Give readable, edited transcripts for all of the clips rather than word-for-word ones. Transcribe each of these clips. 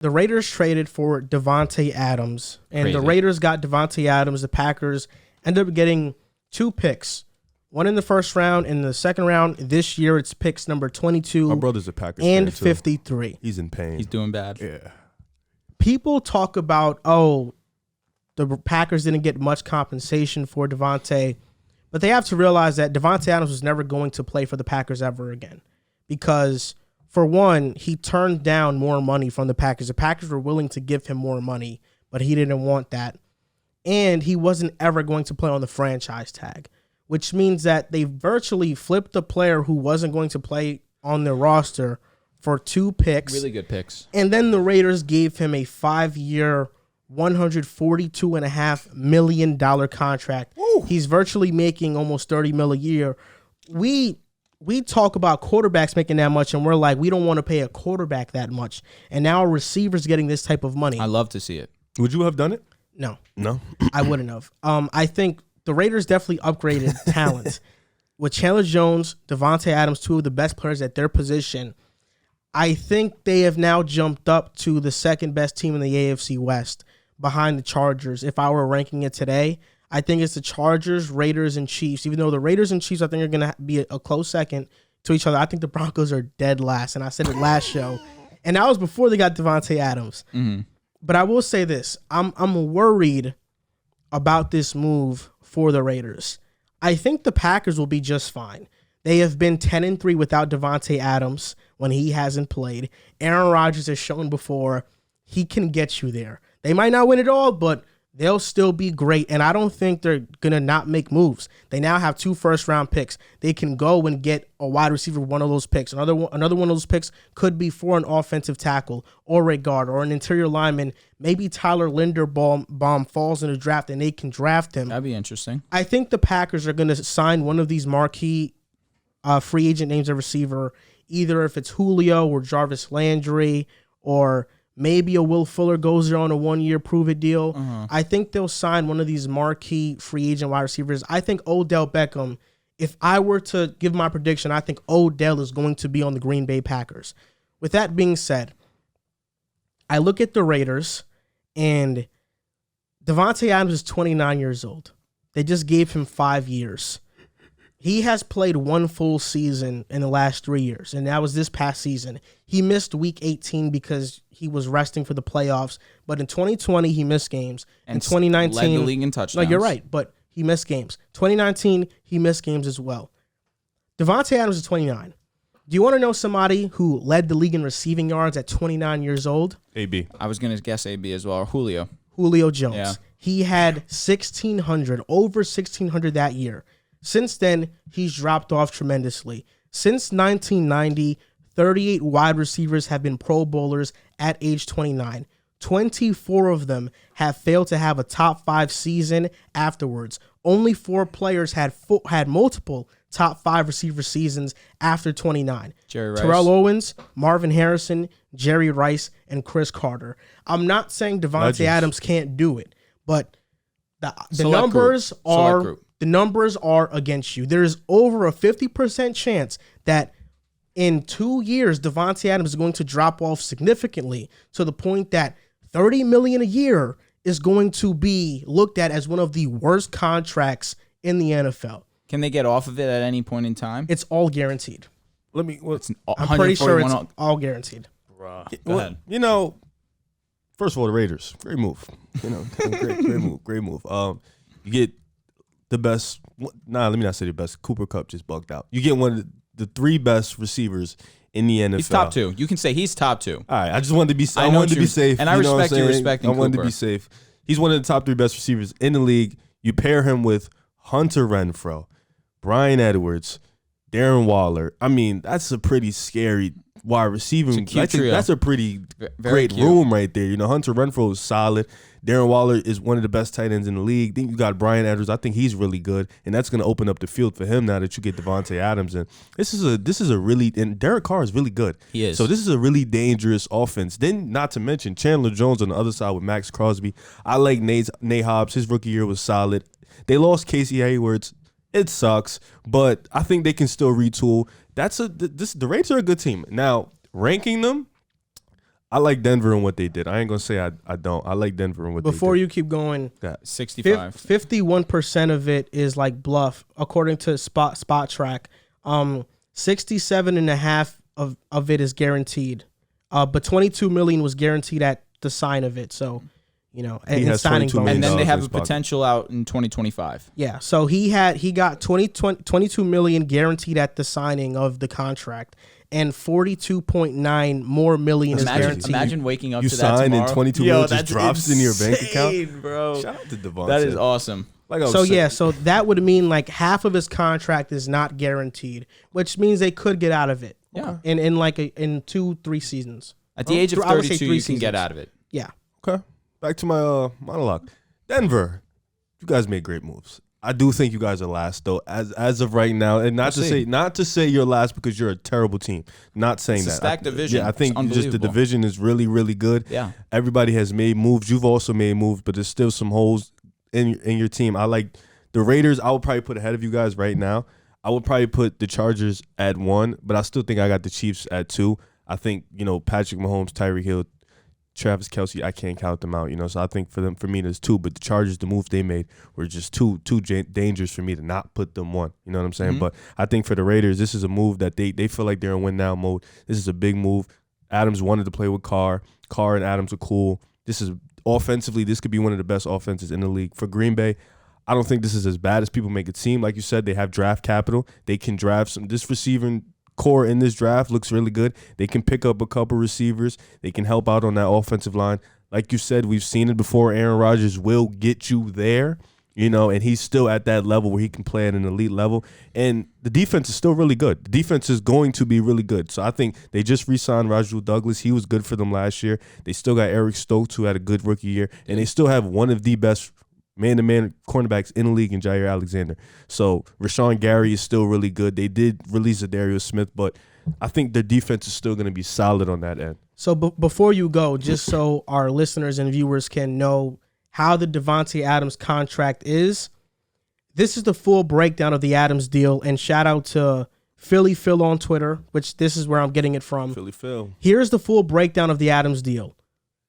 the Raiders traded for Davante Adams, and Crazy. the Raiders got Davante Adams. The Packers ended up getting 2 picks, one in the first round and the second round. This year, it's picks number 22 My brother's a Packers and fan, too. 53. He's in pain. He's doing bad. Yeah. People talk about, the Packers didn't get much compensation for Davante, but they have to realize that Davante Adams was never going to play for the Packers ever again because, for one, he turned down more money from the Packers. The Packers were willing to give him more money, but he didn't want that. And he wasn't ever going to play on the franchise tag, which means that they virtually flipped the player who wasn't going to play on their roster for 2 picks. Really good picks. And then the Raiders gave him a 5-year, $142.5 million contract. Woo. He's virtually making almost $30 million a year. We talk about quarterbacks making that much, and we're like, we don't want to pay a quarterback that much. And now a receiver's getting this type of money. I love to see it. Would you have done it? No, No. I wouldn't have. I think the Raiders definitely upgraded talent. With Chandler Jones, Davante Adams, 2 of the best players at their position, I think they have now jumped up to the second best team in the AFC West behind the Chargers. If I were ranking it today, I think it's the Chargers, Raiders, and Chiefs. Even though the Raiders and Chiefs, I think, are going to be a close second to each other. I think the Broncos are dead last, and I said it last show. And that was before they got Davante Adams. Mm-hmm. But I will say this. I'm worried about this move for the Raiders. I think the Packers will be just fine. They have been 10-3 without Davante Adams when he hasn't played. Aaron Rodgers has shown before he can get you there. They might not win it all, but they'll still be great. And I don't think they're going to not make moves. They now have 2 first-round picks. They can go and get a wide receiver, one of those picks. Another one of those picks could be for an offensive tackle or a guard or an interior lineman. Maybe Tyler Linderbaum falls in the draft and they can draft him. That'd be interesting. I think the Packers are going to sign one of these marquee free agent names a receiver, either if it's Julio or Jarvis Landry, or maybe a Will Fuller goes there on a 1-year prove-it deal. I think they'll sign one of these marquee free agent wide receivers. I think Odell Beckham, if I were to give my prediction, I think Odell is going to be on the Green Bay Packers. With that being said, I look at the Raiders, and Davante Adams is 29 years old. They just gave him 5 years. He has played 1 full season in the last 3 years, and that was this past season. He missed week 18 because he was resting for the playoffs, but in 2020, he missed games. And in 2019, led the league in touchdowns. No, you're right, but he missed games. 2019, he missed games as well. Davante Adams is 29. Do you want to know somebody who led the league in receiving yards at 29 years old? AB. I was going to guess AB as well, or Julio. Julio Jones. Yeah. He had 1,600, over 1,600 that year. Since then, he's dropped off tremendously. Since 1990, 38 wide receivers have been Pro Bowlers at age 29. 24 of them have failed to have a top 5 season afterwards. Only 4 players had multiple top 5 receiver seasons after 29. Jerry Rice. Terrell Owens, Marvin Harrison, Jerry Rice, and Chris Carter. I'm not saying Davante Legends. Adams can't do it, but the Select numbers group. Select are group. the numbers are against you. There's over a 50% chance that in 2 years, Davante Adams is going to drop off significantly to the point that $30 million a year is going to be looked at as one of the worst contracts in the NFL. Can they get off of it at any point in time? It's all guaranteed. Let me. Well, I'm pretty sure it's 141 all guaranteed. Go ahead. You know, first of all, the Raiders, great move. You know, great move. You get the best. Let me not say the best. Cooper Kupp just bugged out. You get one of the 3 best receivers in the NFL. He's top 2. You can say he's top 2. All right, I just wanted to be. I I know wanted to you- be safe, and I you know what I'm respect you saying? respecting I wanted to Cooper. be safe. He's one of the top 3 best receivers in the league. You pair him with Hunter Renfrow, Brian Edwards, Darren Waller. I mean, that's a pretty scary wide receiving. It's a cute trio. That's a pretty Very great cute. room right there. You know, Hunter Renfrow is solid. Darren Waller is one of the best tight ends in the league. Then you got Brian Edwards. I think he's really good, and that's going to open up the field for him now that you get Davante Adams in. This is a really, and Derek Carr is really good. He is. So this is a really dangerous offense. Then, not to mention Chandler Jones on the other side with Max Crosby. I like Nate Hobbs. His rookie year was solid. They lost Casey Haywards. It sucks, but I think they can still retool. The Raiders are a good team. Now, ranking them, I like Denver and what they did. I ain't gonna say I don't. I like Denver and what they did. Before you keep going, 65. 51% of it is like bluff, according to Spot Track. 67.5 of it is guaranteed, but 22 million was guaranteed at the sign of it. So, you know, He has signing $22 bonus. million And then they in have his a pocket. potential out in 2025. Yeah, so he got 22 million guaranteed at the signing of the contract, and 42.9 more million is guaranteed. Imagine waking up You to that signed tomorrow. and 22 Yo, million just that's drops in your bank account. insane, bro. Shout out to Davante. That is awesome. Like I was So saying, yeah, so that would mean like half of his contract is not guaranteed, which means they could get out of it. Yeah. In 2-3 seasons. At the age of I would say 32, 3 you can get seasons. out of it. Yeah. Okay, back to my monologue. Denver, you guys made great moves. I do think you guys are last though, as of right now, and not to say you're last because you're a terrible team. Not saying It's a that. stacked division. Yeah, I think It's just the unbelievable. division is really, really good. Yeah. Everybody has made moves. You've also made moves, but there's still some holes in your team. I like the Raiders. I would probably put ahead of you guys right now. I would probably put the Chargers at 1, but I still think I got the Chiefs at 2. I think, Patrick Mahomes, Tyreek Hill, Travis Kelce, I can't count them out, so I think for me there's 2, but the Chargers, the moves they made were just too dangerous for me to not put them 1. You know what I'm saying? But I think for the Raiders, this is a move that they feel like they're in win now mode. This is a big move. Adams wanted to play with Carr. Carr and Adams are cool. This is offensively, this could be one of the best offenses in the league. For Green Bay, I don't think this is as bad as people make it seem. Like you said, they have draft capital. They can draft this receiving core in this draft looks really good. They can pick up a couple receivers. They can help out on that offensive line. Like you said, we've seen it before. Aaron Rodgers will get you there, and he's still at that level where he can play at an elite level. And the defense is still really good. The defense is going to be really good. So I think they just re-signed Rajul Douglas. He was good for them last year. They still got Eric Stokes, who had a good rookie year. And they still have one of the best man-to-man cornerbacks in the league in Jair Alexander. So Rashawn Gary is still really good. They did release Darius Smith, but I think their defense is still going to be solid on that end. So before you go, just so our listeners and viewers can know how the Davante Adams contract is, this is the full breakdown of the Adams deal. And shout out to Philly Phil on Twitter, which this is where I'm getting it from. Philly Phil. Here's the full breakdown of the Adams deal.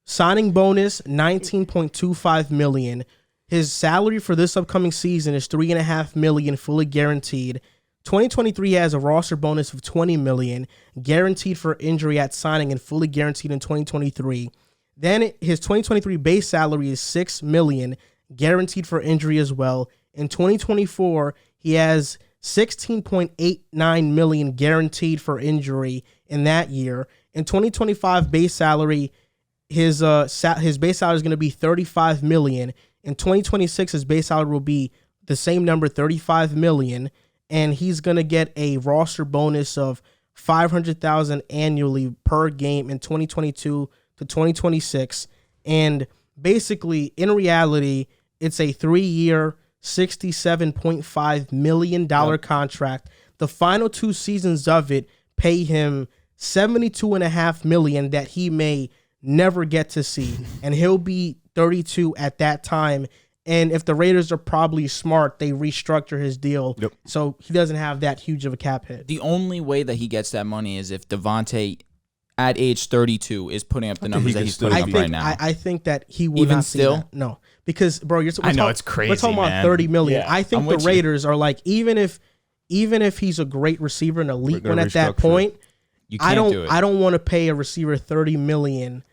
Signing bonus, $19.25 million. His salary for this upcoming season is $3.5 million, fully guaranteed. 2023 has a roster bonus of $20 million, guaranteed for injury at signing and fully guaranteed in 2023. Then his 2023 base salary is $6 million, guaranteed for injury as well. In 2024, he has $16.89 million guaranteed for injury in that year. In 2025 base salary, his base salary is going to be $35 million. In 2026, his base salary will be the same number, $35 million, and he's going to get a roster bonus of $500,000 annually per game in 2022 to 2026. And basically, in reality, it's a 3-year, $67.5 million contract. The final 2 seasons of it pay him $72.5 million that he may never get to see, and he'll be 32 at that time. And if the Raiders are probably smart, they restructure his deal so he doesn't have that huge of a cap hit. The only way that he gets that money is if Davante, at age 32, is putting up the numbers that he's putting up right now. I think that he will Even not see still? that. No, because bro, I know, it's crazy, We're talking about man. $30 million. Yeah, I think I'm the with you. Raiders are like, even if he's a great receiver, an elite gonna one at that restructure. point, You can't do it. I don't want to pay a receiver $30 million.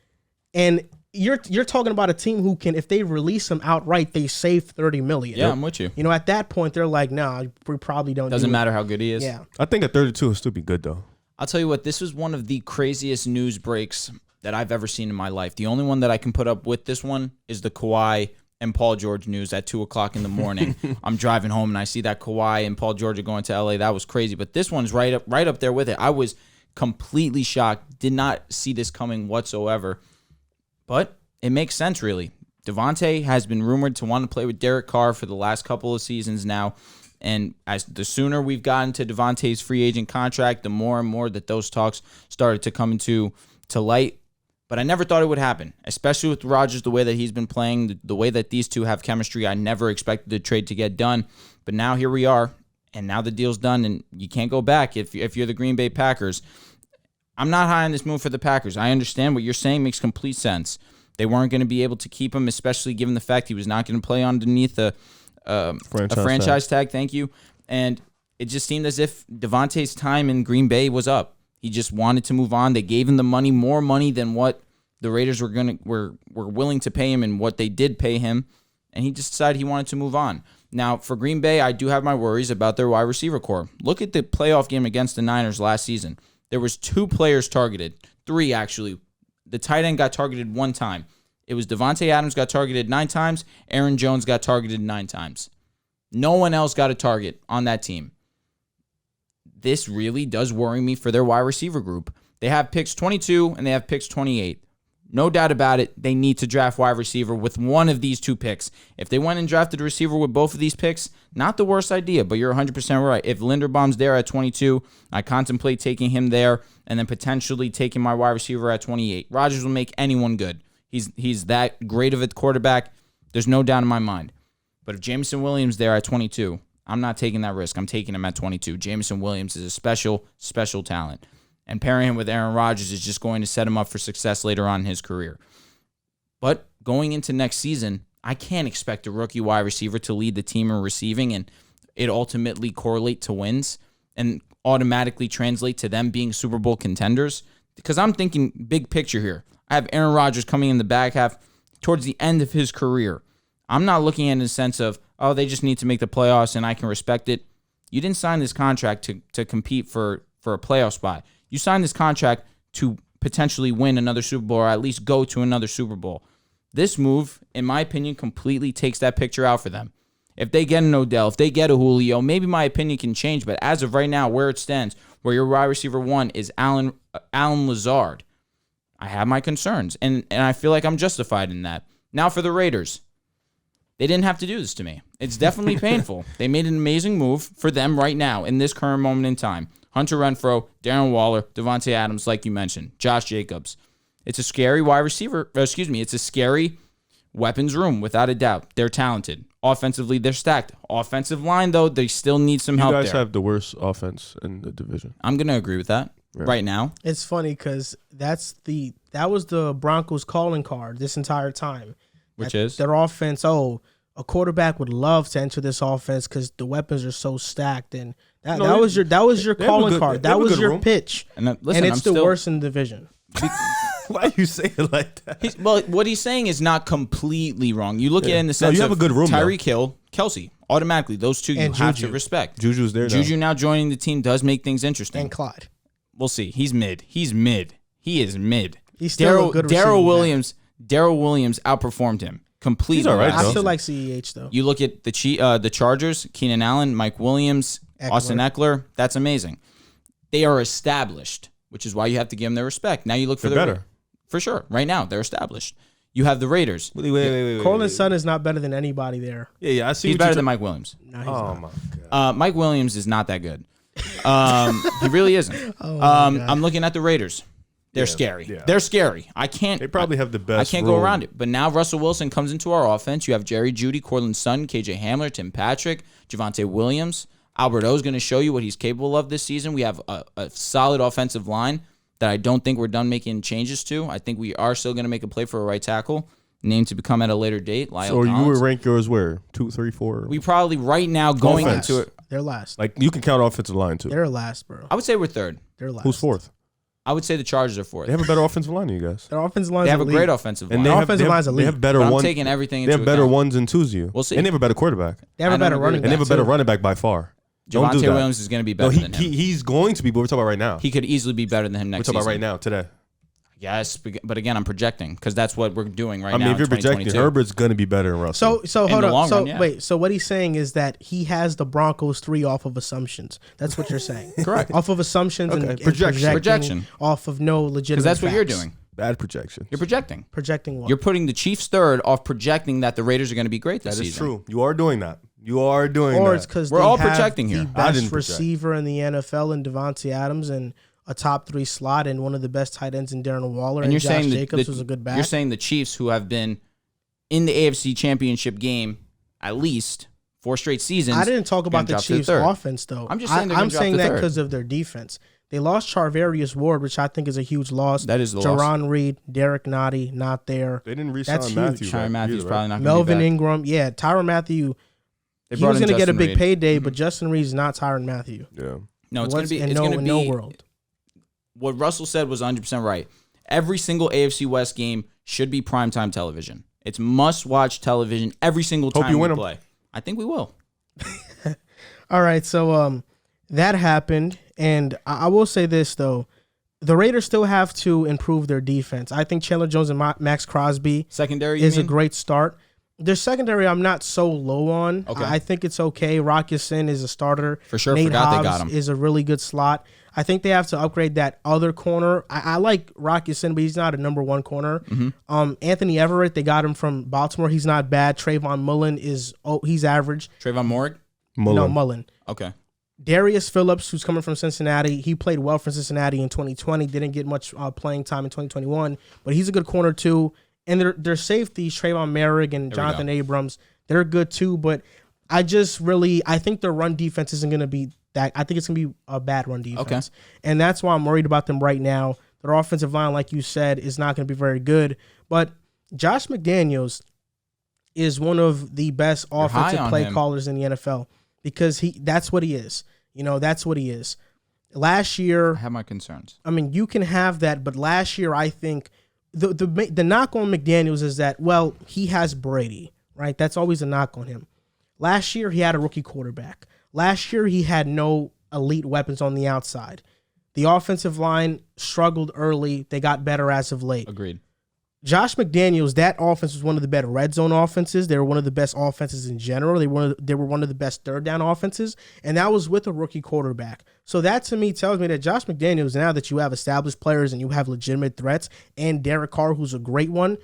And you're talking about a team who can, if they release him outright, they save $30 million. Yeah, I'm with you. At that point, they're like, nah, we probably don't. Doesn't do matter how good he is. It. Yeah. I think at 32 it'll still be good though. I'll tell you what, this was one of the craziest news breaks that I've ever seen in my life. The only one that I can put up with this one is the Kawhi and Paul George news at 2 o'clock in the morning. I'm driving home and I see that Kawhi and Paul George are going to LA. That was crazy. But this one's right up there with it. I was completely shocked. Did not see this coming whatsoever. But it makes sense, really. Davante has been rumored to want to play with Derek Carr for the last couple of seasons now. And as the sooner we've gotten to Davante's free agent contract, the more and more that those talks started to come into light. But I never thought it would happen, especially with Rodgers, the way that he's been playing, the way that these two have chemistry. I never expected the trade to get done. But now here we are, and now the deal's done, and you can't go back if you're the Green Bay Packers. I'm not high on this move for the Packers. I understand what you're saying makes complete sense. They weren't going to be able to keep him, especially given the fact he was not going to play underneath a franchise tag. Thank you. And it just seemed as if Davante's time in Green Bay was up. He just wanted to move on. They gave him the money, more money than what the Raiders were willing to pay him and what they did pay him. And he just decided he wanted to move on. Now, for Green Bay, I do have my worries about their wide receiver core. Look at the playoff game against the Niners last season. There was 2 players targeted. 3, actually. The tight end got targeted 1 time. It was Davante Adams got targeted 9 times. Aaron Jones got targeted 9 times. No one else got a target on that team. This really does worry me for their wide receiver group. They have picks 22 and they have picks 28. No doubt about it, they need to draft wide receiver with one of these 2 picks. If they went and drafted a receiver with both of these picks, not the worst idea, but you're 100% right. If Linderbaum's there at 22, I contemplate taking him there and then potentially taking my wide receiver at 28. Rodgers will make anyone good. He's that great of a quarterback. There's no doubt in my mind. But if Jameson Williams there at 22, I'm not taking that risk. I'm taking him at 22. Jameson Williams is a special, special talent. And pairing him with Aaron Rodgers is just going to set him up for success later on in his career. But going into next season, I can't expect a rookie wide receiver to lead the team in receiving and it ultimately correlate to wins and automatically translate to them being Super Bowl contenders. Because I'm thinking big picture here. I have Aaron Rodgers coming in the back half towards the end of his career. I'm not looking at it in the sense of, oh, they just need to make the playoffs and I can respect it. You didn't sign this contract to compete for a playoff spot. You signed this contract to potentially win another Super Bowl or at least go to another Super Bowl. This move, in my opinion, completely takes that picture out for them. If they get an Odell, if they get a Julio, maybe my opinion can change. But as of right now, where it stands, where your wide receiver 1 is Allen Lazard, I have my concerns. And I feel like I'm justified in that. Now for the Raiders. They didn't have to do this to me. It's definitely painful. They made an amazing move for them right now in this current moment in time. Hunter Renfrow, Darren Waller, Davante Adams, like you mentioned, Josh Jacobs. It's a scary wide receiver. It's a scary weapons room, without a doubt. They're talented. Offensively, they're stacked. Offensive line, though, they still need some help there. You guys have the worst offense in the division. I'm going to agree with that right now. It's funny because that was the Broncos' calling card this entire time. Which is? Their offense, a quarterback would love to enter this offense because the weapons are so stacked, and that was your calling card. That was your pitch, and it's the worst in the division. Why you say it like that? Well, what he's saying is not completely wrong. You look at it in the sense you have of a good room, Tyreek Hill, Kelsey. Automatically, those two you have to respect. Juju's there now. Juju now joining the team does make things interesting. And Clyde. We'll see. He is mid. He is mid. He's still a good receiver. Darrell Williams outperformed him completely. He's all right, I still like CEH, though. You look at the Chargers, Keenan Allen, Mike Williams, Austin Eckler. That's amazing. They are established, which is why you have to give them their respect. Now you look for better. For sure. Right now, they're established. You have the Raiders. Wait. Cortland Sutton is not better than anybody there. Yeah, I see. He's better than Mike Williams. No, he's not. My God. Mike Williams is not that good. He really isn't. I'm looking at the Raiders. They're scary. Yeah. They're scary. They probably have the best. I can't go around it. But now Russell Wilson comes into our offense. You have Jerry Jeudy, Cortland Sutton, KJ Hamler, Tim Patrick, Javonte Williams. Albert O is going to show you what he's capable of this season. We have a solid offensive line that I don't think we're done making changes to. I think we are still going to make a play for a right tackle, named to become at a later date. Lyle so Collins. You would rank yours where? 2, 3, 4? We probably right now going Offense. into it. They're last. Like you can count offensive line too. They're last, bro. I would say we're third. They're last. Who's fourth? I would say the Chargers are fourth. They have a better offensive line than you guys. Their offensive line. They have a great offensive line. And Their offensive line's elite. They have better I'm ones. taking everything They into have better account. ones and twos. We'll see. And they have a better quarterback. They have a better running back. And they have a better running back by far. Don't do Javonte that. Williams is going to be better than him. He's going to be, but we're talking about right now. He could easily be better than him next We're talking season. about right now, today. Yes, but again, I'm projecting because that's what we're doing right now. I mean, if you're in projecting, 2022. Herbert's going to be better than Russell. So In hold the on. long So run, yeah. wait. So what he's saying is that he has the Broncos 3 off of assumptions. That's what you're saying. Correct. Off of assumptions and Projection. Projection. Off of no legitimate. Because that's what you're facts. doing. Bad projection. You're projecting. Projecting what? You're putting the Chiefs third off projecting that the Raiders are going to be great this That season. is true. You are doing that. Or it's because We're all projecting here. the I best didn't project. receiver in the NFL in Davante Adams and a top 3 slot and one of the best tight ends in Darren Waller and you're Josh saying Jacobs was a good back. You're saying the Chiefs, who have been in the AFC Championship game at least 4 straight seasons. I didn't talk about the drop to the Chiefs' third. offense though. I'm just saying they're I'm gonna drop saying to that third. because of their defense. They lost Charvarius Ward, which I think is a huge loss. That is the loss. Jaron Reed, Derek Nottie, not there. They didn't That's re-sign huge. Matthews. Tyrann Matthews probably not going to be Melvin back. Ingram, yeah. Tyrann Matthew, They he brought was in going to get a Justin big Reed. payday, but Justin Reed's not Tyrann Matthew. Yeah. No, it's going to be. It's in going to be. no world. What Russell said was 100% right. Every single AFC West game should be primetime television. It's must-watch television every single time we play. I think we will. All right, so that happened, and I will say this, though. The Raiders still have to improve their defense. I think Chandler Jones and Max Crosby Secondary is a great start. Their secondary, I'm not so low on. Okay. I think it's okay. Rock Ya-Sin is a starter. For sure, Nate forgot Hobbs they got him. is a really good slot. I think they have to upgrade that other corner. I like Rock Ya-Sin, but he's not a number one corner. Mm-hmm. Anthony Everett, they got him from Baltimore. He's not bad. Trayvon Mullen he's average. Trayvon Morgan? No, Mullen. Okay. Darius Phillips, who's coming from Cincinnati, he played well for Cincinnati in 2020. Didn't get much playing time in 2021, but he's a good corner too. And their safeties, Trayvon Merrick and Jonathan Abrams, they're good too. But I think their run defense isn't going to be that. I think it's going to be a bad run defense. Okay. And that's why I'm worried about them right now. Their offensive line, like you said, is not going to be very good. But Josh McDaniels is one of the best offensive play callers in the NFL. Because that's what he is. That's what he is. Last year, I have my concerns. I mean, you can have that, but last year, I think the knock on McDaniels is that, well, he has Brady, right? That's always a knock on him. Last year, he had a rookie quarterback. Last year, he had no elite weapons on the outside. The offensive line struggled early. They got better as of late. Agreed. Josh McDaniels, that offense was one of the better red zone offenses. They were one of the best offenses in general. They were one of the best third down offenses, and that was with a rookie quarterback. So that to me tells me that Josh McDaniels, now that you have established players and you have legitimate threats, and Derek Carr, who's a great one,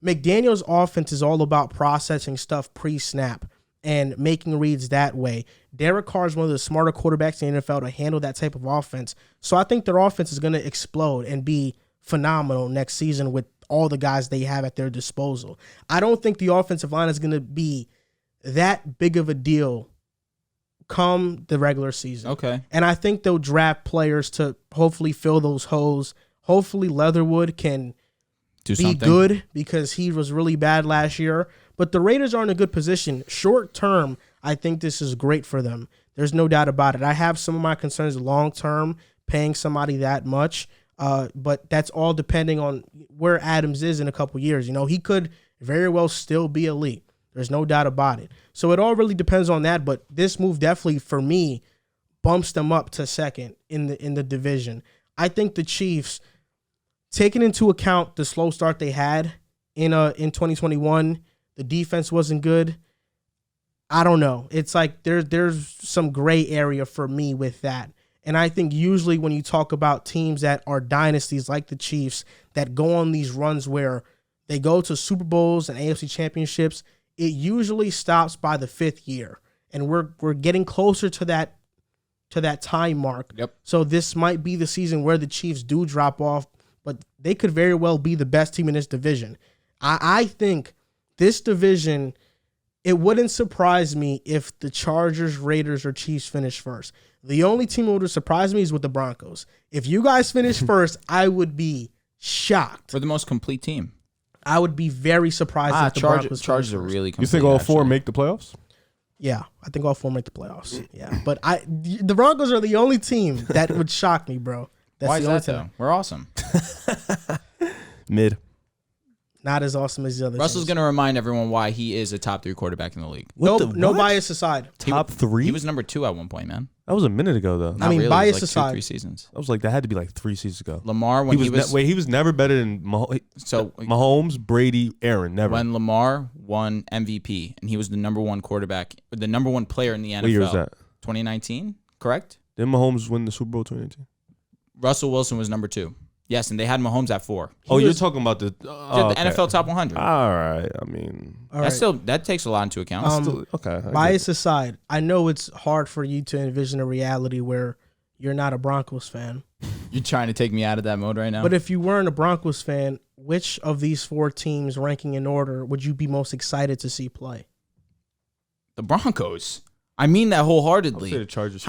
McDaniels' offense is all about processing stuff pre-snap and making reads that way. Derek Carr is one of the smarter quarterbacks in the NFL to handle that type of offense. So I think their offense is going to explode and be phenomenal next season with all the guys they have at their disposal. I don't think the offensive line is going to be that big of a deal come the regular season. Okay. And I think they'll draft players to hopefully fill those holes. Hopefully Leatherwood can be good because he was really bad last year. But the Raiders are in a good position. Short term, I think this is great for them. There's no doubt about it. I have some of my concerns long term, paying somebody that much. But that's all depending on where Adams is in a couple years. He could very well still be elite. There's no doubt about it. So it all really depends on that. But this move definitely, for me, bumps them up to second in the division. I think the Chiefs, taking into account the slow start they had in 2021, the defense wasn't good. I don't know. It's like there's some gray area for me with that. And I think usually when you talk about teams that are dynasties like the Chiefs that go on these runs where they go to Super Bowls and AFC championships, it usually stops by the 5th year. And we're getting closer to that time mark. Yep. So this might be the season where the Chiefs do drop off, but they could very well be the best team in this division. I think this division, it wouldn't surprise me if the Chargers, Raiders, or Chiefs finish first. The only team that would surprise me is with the Broncos. If you guys finish first, I would be shocked. We're the most complete team. I would be very surprised if the Broncos Chargers are really complete. You think all four make the playoffs? Yeah, I think all four make the playoffs. Yeah, but the Broncos are the only team that would shock me, bro. Why is that, though? We're awesome. Mid. Not as awesome as the other Russell's teams. going to remind everyone why he is a top 3 quarterback in the league. No bias aside. Top 3? He was number 2 at one point, man. That was a minute ago, though. Not really. bias It was aside. 2-3 seasons. I was like, that had to be like 3 seasons ago. Lamar, when he was never better than Mahomes, Brady, Aaron. Never. When Lamar won MVP, and he was the number 1 quarterback, the number 1 player in the NFL. What year was that? 2019, correct? Didn't Mahomes win the Super Bowl 2019? Russell Wilson was number 2. Yes, and they had Mahomes at 4. You're talking about the NFL top 100. All right. I mean, that takes a lot into account. Bias aside, I know it's hard for you to envision a reality where you're not a Broncos fan. You're trying to take me out of that mode right now. But if you weren't a Broncos fan, which of these 4 teams, ranking in order, would you be most excited to see play? The Broncos. I mean that wholeheartedly. I'll say the Chargers.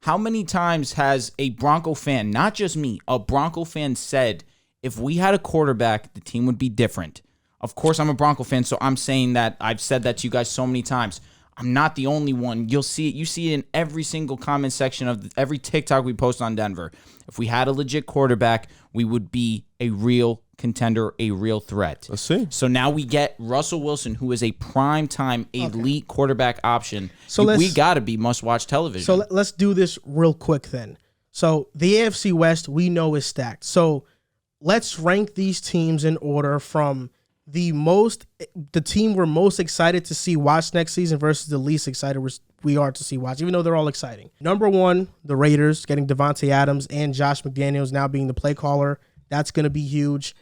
How many times has a Bronco fan, not just me, a Bronco fan said, if we had a quarterback, the team would be different? Of course, I'm a Bronco fan, so I'm saying that. I've said that to you guys so many times. I'm not the only one. You'll see it. You see it in every single comment section of every TikTok we post on Denver. If we had a legit quarterback, we would be a real contender, a real threat. Let's see. So now we get Russell Wilson, who is a prime-time elite quarterback option. So we got to be must-watch television. So let's do this real quick then. So the AFC West, we know, is stacked. So let's rank these teams in order from the team we're most excited to see watch next season versus the least excited we are to see watch, even though they're all exciting. Number 1, the Raiders, getting Davante Adams and Josh McDaniels now being the play caller. That's going to be huge.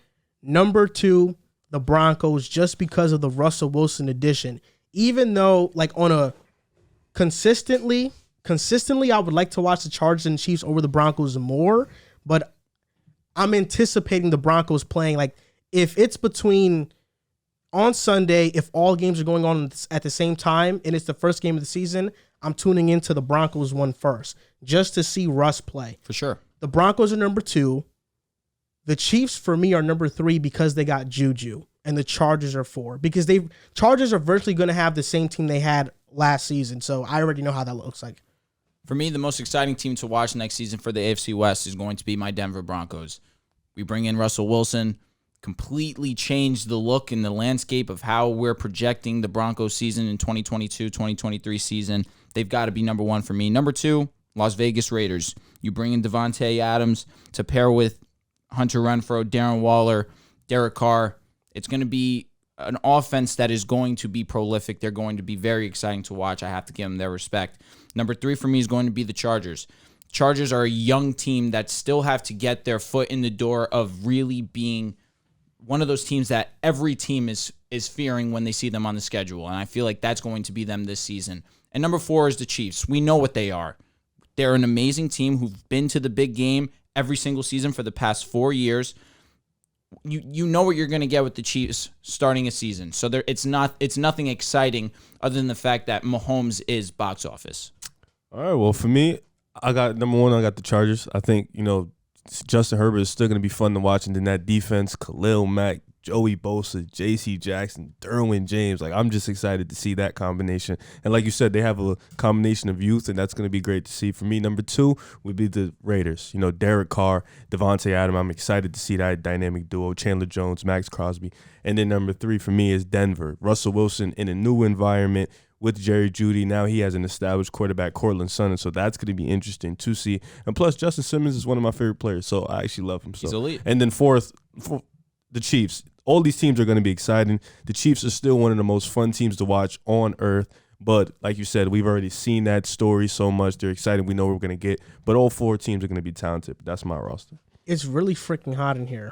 Number 2, the Broncos, just because of the Russell Wilson addition. Even though, like, on a consistently, I would like to watch the Chargers and Chiefs over the Broncos more, but I'm anticipating the Broncos playing, like, if it's between on Sunday, if all games are going on at the same time and it's the first game of the season, I'm tuning into the Broncos one first just to see Russ play. For sure. The Broncos are number 2. The Chiefs, for me, are number 3 because they got Juju, and the Chargers are 4 because Chargers are virtually going to have the same team they had last season, so I already know how that looks like. For me, the most exciting team to watch next season for the AFC West is going to be my Denver Broncos. We bring in Russell Wilson, completely changed the look and the landscape of how we're projecting the Broncos season in 2022-2023 season. They've got to be number 1 for me. Number 2, Las Vegas Raiders. You bring in Davante Adams to pair with Hunter Renfrow, Darren Waller, Derek Carr. It's going to be an offense that is going to be prolific. They're going to be very exciting to watch. I have to give them their respect. Number 3 for me is going to be the Chargers. Chargers are a young team that still have to get their foot in the door of really being one of those teams that every team is fearing when they see them on the schedule, and I feel like that's going to be them this season. And number 4 is the Chiefs. We know what they are. They're an amazing team who've been to the big game every single season for the past 4 years. You know what you're going to get with the Chiefs starting a season. So it's nothing exciting other than the fact that Mahomes is box office. All right, well, for me, I got number 1, I got the Chargers. I think, Justin Herbert is still going to be fun to watch. And then that defense, Khalil Mack, Joey Bosa, J.C. Jackson, Derwin James. Like, I'm just excited to see that combination. And like you said, they have a combination of youth, and that's going to be great to see. For me, number 2 would be the Raiders. Derek Carr, Davante Adams. I'm excited to see that dynamic duo, Chandler Jones, Max Crosby. And then number 3 for me is Denver. Russell Wilson in a new environment with Jerry Jeudy. Now he has an established quarterback, Cortland Sutton, so that's going to be interesting to see. And plus, Justin Simmons is one of my favorite players, so I actually love him. So. He's elite. And then fourth, the Chiefs. All these teams are going to be exciting. The Chiefs are still one of the most fun teams to watch on earth. But like you said, we've already seen that story so much. They're excited. We know what we're going to get. But all 4 teams are going to be talented. That's my roster. It's really freaking hot in here.